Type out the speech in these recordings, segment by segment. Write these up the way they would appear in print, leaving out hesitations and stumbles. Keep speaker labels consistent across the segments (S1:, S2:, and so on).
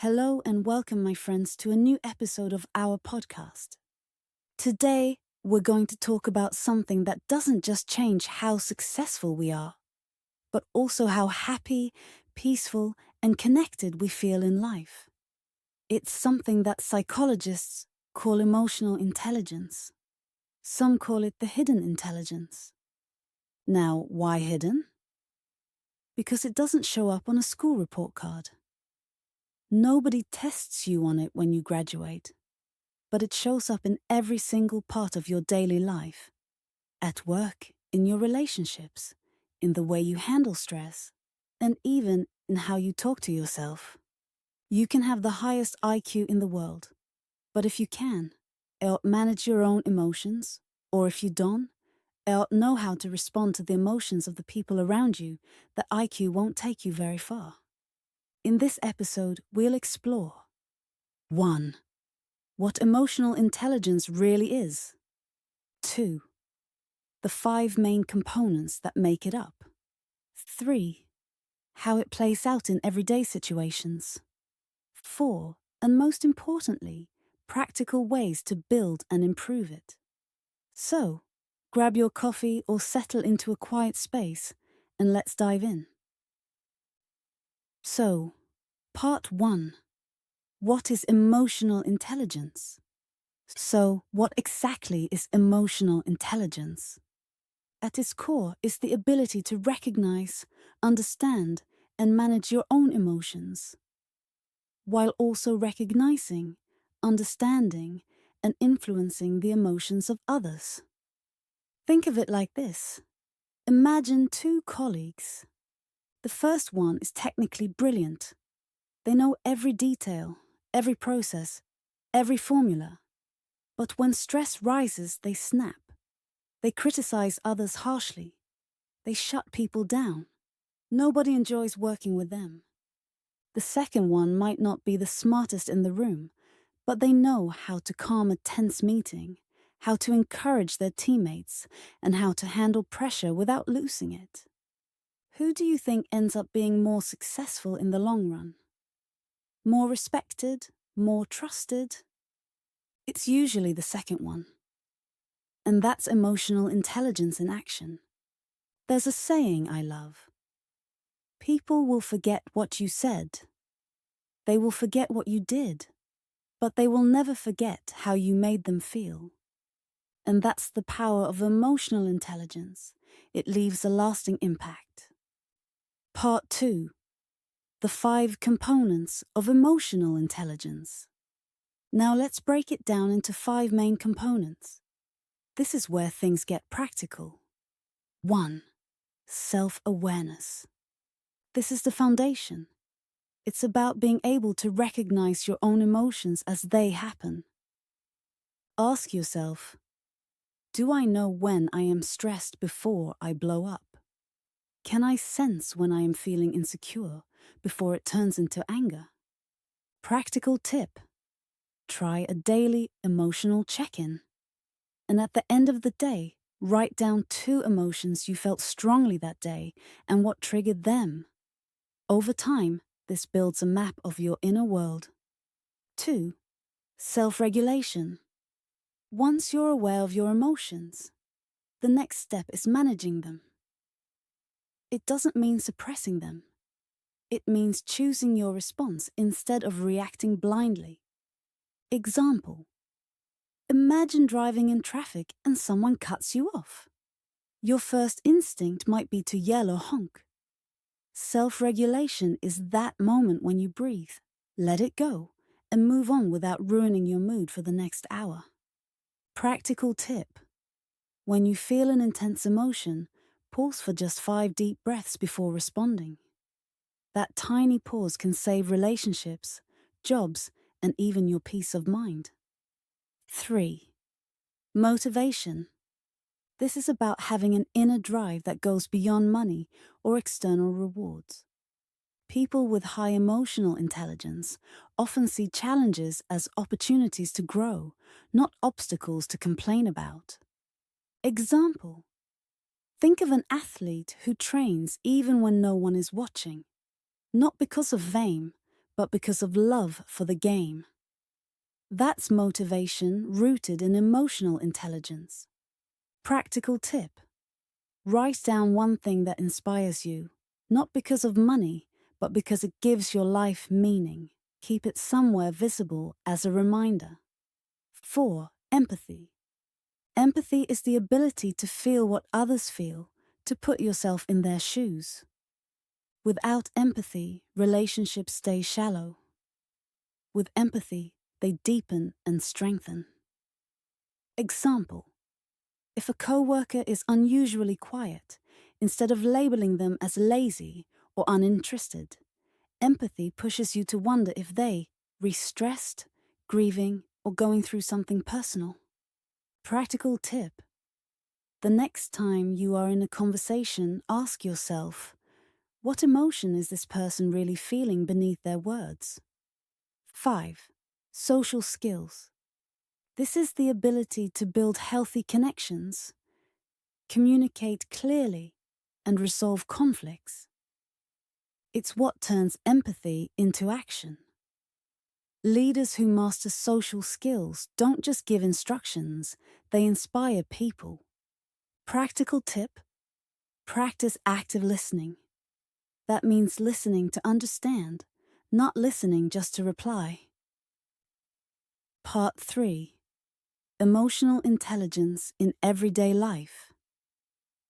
S1: Hello and welcome, my friends, to a new episode of our podcast. Today, we're going to talk about something that doesn't just change how successful we are, but also how happy, peaceful, and connected we feel in life. It's something that psychologists call emotional intelligence. Some call it the hidden intelligence. Now, why hidden? Because it doesn't show up on a school report card. Nobody tests you on it when you graduate, but it shows up in every single part of your daily life. At work, in your relationships, in the way you handle stress, and even in how you talk to yourself. You can have the highest IQ in the world, but if you can, manage your own emotions, or if you don't, know how to respond to the emotions of the people around you, the IQ won't take you very far. In this episode, we'll explore 1. What emotional intelligence really is. 2. The 5 main components that make it up. 3. How it plays out in everyday situations. 4. And most importantly, practical ways to build and improve it. So, grab your coffee or settle into a quiet space and let's dive in. So, Part 1. What is emotional intelligence? So, what exactly is emotional intelligence? At its core is the ability to recognize, understand, and manage your own emotions, while also recognizing, understanding, and influencing the emotions of others. Think of it like this. Imagine 2 colleagues. The first one is technically brilliant. They know every detail, every process, every formula. But when stress rises, they snap. They criticize others harshly. They shut people down. Nobody enjoys working with them. The second one might not be the smartest in the room, but they know how to calm a tense meeting, how to encourage their teammates, and how to handle pressure without losing it. Who do you think ends up being more successful in the long run? More respected? More trusted? It's usually the second one. And that's emotional intelligence in action. There's a saying I love. People will forget what you said. They will forget what you did, but they will never forget how you made them feel. And that's the power of emotional intelligence. It leaves a lasting impact. Part 2. The 5 components of emotional intelligence. Now let's break it down into 5 main components. This is where things get practical. 1. Self-awareness. This is the foundation. It's about being able to recognize your own emotions as they happen. Ask yourself, do I know when I am stressed before I blow up? Can I sense when I am feeling insecure before it turns into anger? Practical tip. Try a daily emotional check-in. And at the end of the day, write down 2 emotions you felt strongly that day and what triggered them. Over time, this builds a map of your inner world. 2. Self-regulation. Once you're aware of your emotions, the next step is managing them. It doesn't mean suppressing them. It means choosing your response instead of reacting blindly. Example. Imagine driving in traffic and someone cuts you off. Your first instinct might be to yell or honk. Self-regulation is that moment when you breathe, let it go, and move on without ruining your mood for the next hour. Practical tip. When you feel an intense emotion, pause for just 5 deep breaths before responding. That tiny pause can save relationships, jobs, and even your peace of mind. 3. Motivation. This is about having an inner drive that goes beyond money or external rewards. People with high emotional intelligence often see challenges as opportunities to grow, not obstacles to complain about. Example. Think of an athlete who trains even when no one is watching. Not because of fame, but because of love for the game. That's motivation rooted in emotional intelligence. Practical tip: write down one thing that inspires you, not because of money, but because it gives your life meaning. Keep it somewhere visible as a reminder. 4. Empathy. Empathy is the ability to feel what others feel, to put yourself in their shoes. Without empathy, relationships stay shallow. With empathy, they deepen and strengthen. Example: if a coworker is unusually quiet, instead of labeling them as lazy or uninterested, empathy pushes you to wonder if they re-stressed, grieving, or going through something personal. Practical tip: the next time you are in a conversation, ask yourself, what emotion is this person really feeling beneath their words? 5. Social skills. This is the ability to build healthy connections, communicate clearly, and resolve conflicts. It's what turns empathy into action. Leaders who master social skills don't just give instructions, they inspire people. Practical tip: practice active listening. That means listening to understand, not listening just to reply. Part 3. Emotional intelligence in everyday life.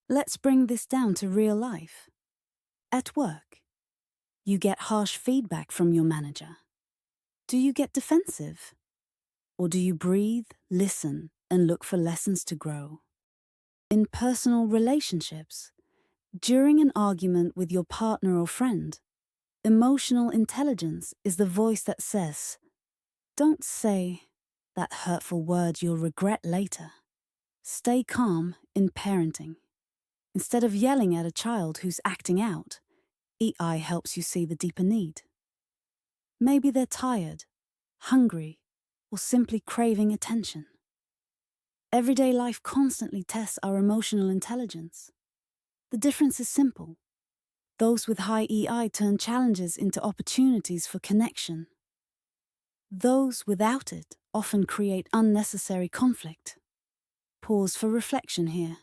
S1: Let's bring this down to real life. At work, you get harsh feedback from your manager. Do you get defensive? Or do you breathe, listen, and look for lessons to grow? In personal relationships, during an argument with your partner or friend, emotional intelligence is the voice that says, "Don't say that hurtful word you'll regret later." Stay calm in parenting. Instead of yelling at a child who's acting out, EI helps you see the deeper need. Maybe they're tired, hungry, or simply craving attention. Everyday life constantly tests our emotional intelligence. The difference is simple. Those with high EI turn challenges into opportunities for connection. Those without it often create unnecessary conflict. Pause for reflection here.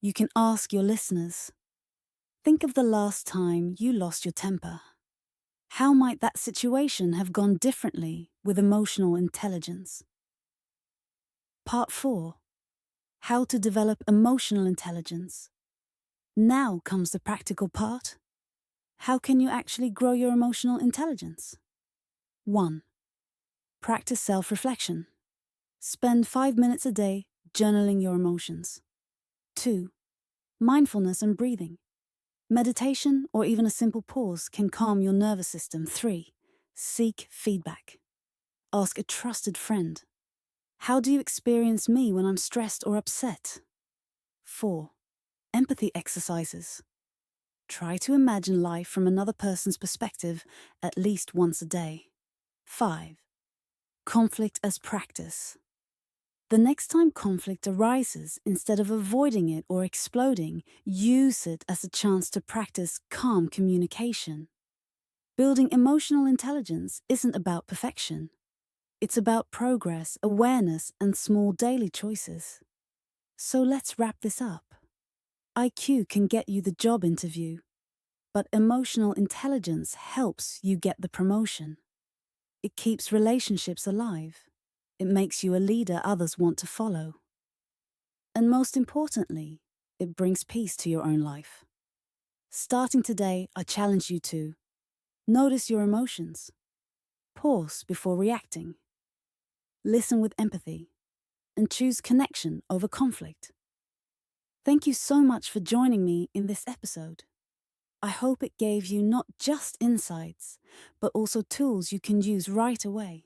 S1: You can ask your listeners, think of the last time you lost your temper. How might that situation have gone differently with emotional intelligence? Part 4. How to develop emotional intelligence. Now comes the practical part. How can you actually grow your emotional intelligence? 1. Practice self-reflection. Spend 5 minutes a day journaling your emotions. 2. Mindfulness and breathing. Meditation or even a simple pause can calm your nervous system. 3. Seek feedback. Ask a trusted friend. How do you experience me when I'm stressed or upset? 4. Empathy exercises. Try to imagine life from another person's perspective at least once a day. 5. Conflict as practice. The next time conflict arises, instead of avoiding it or exploding, use it as a chance to practice calm communication. Building emotional intelligence isn't about perfection. It's about progress, awareness, and small daily choices. So let's wrap this up. IQ can get you the job interview, but emotional intelligence helps you get the promotion. It keeps relationships alive. It makes you a leader others want to follow. And most importantly, it brings peace to your own life. Starting today, I challenge you to notice your emotions, pause before reacting, listen with empathy, and choose connection over conflict. Thank you so much for joining me in this episode. I hope it gave you not just insights, but also tools you can use right away.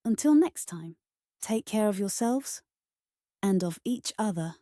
S1: Until next time, take care of yourselves and of each other.